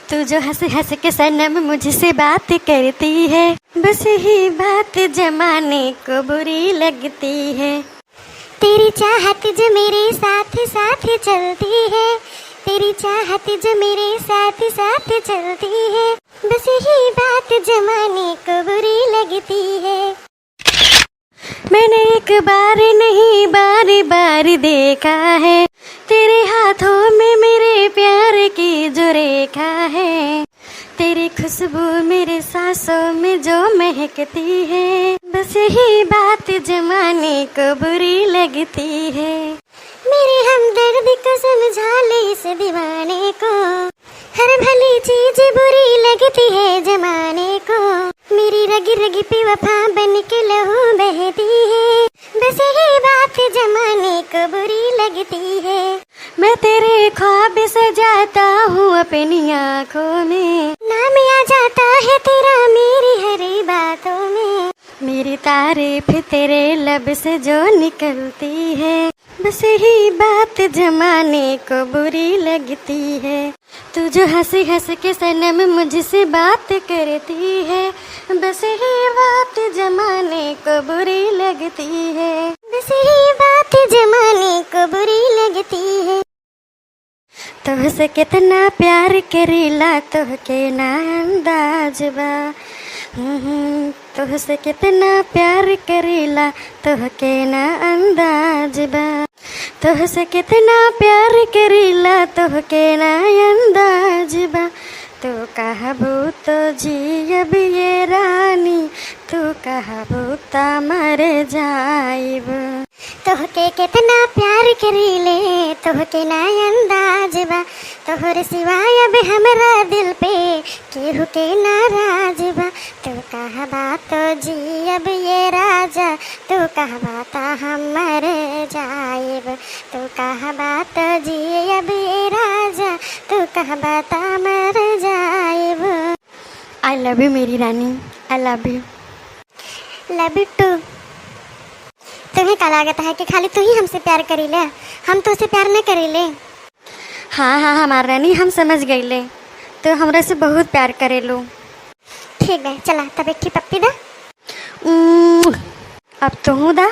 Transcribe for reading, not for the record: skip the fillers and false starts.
तू जो हंस हंस के सनम मुझसे बात करती है, बस यही बात जमाने को बुरी लगती है। तेरी चाहत जो मेरे साथ साथ चलती है, तेरी चाहत जो मेरे साथ साथ चलती है, बस यही बात जमाने को बुरी लगती है। मैंने एक बार नहीं बार बार देखा है, तेरे हाथों में मेरे प्यार की जो रेखा है। तेरी खुशबू मेरे सांसों में जो महकती है, बस यही बात जमाने को बुरी लगती है। मेरे हमदर्द को समझा ले इस दीवाने को, हर भली चीज बुरी लगती है जमाने को। मेरी रगी रगी पे वफा बन के लहू बहती है, बस यही बात जमाने को बुरी लगती है। मैं तेरे ख्वाब सजाता हूँ अपनी आँखों में, नाम आ जाता है तेरा मेरी हरी बातों में। मेरी तारीफ तेरे लब से जो निकलती है, बस यही बात जमाने को बुरी लगती है। तू जो हंसी हंस के सनम मुझसे बात करती है, बस यही बात जमाने को बुरी लगती है, बस यही बात जमाने को बुरी लगती है। तुझसे कितना प्यार करीला तुहके ना अंदाज बा, तुझसे कितना प्यार करीला तुहके ना अंदाज बा। तुझसे कितना प्यार करीला तुहके ना अंदाज बा। तू कहबू तो जियब ये रानी, तू कहबू तो मर जाइब। तोहके कितना प्यार करीले तोहके ना अंदाज बा। तोहर सिवाय अब हमरा दिल पे केहू के नाराज बा। तू कहबा तो जियब ये राजा, तू कहबा तो हम मर जाइब। तू कहबा तो जियब ये राजा, तू कहबा तो मर जाइब। आई लव यू मेरी रानी, I love you. Love you too. तुम्हें क्या लागत है कि खाली तू ही हमसे प्यार करीले, हम तो उसे प्यार न करीले? हाँ हाँ हमार रानी, हम समझ गईले, तो हमरा से बहुत प्यार करेलो। ठीक है चला तब एक पप्पी दा। अब तो हूँ दा।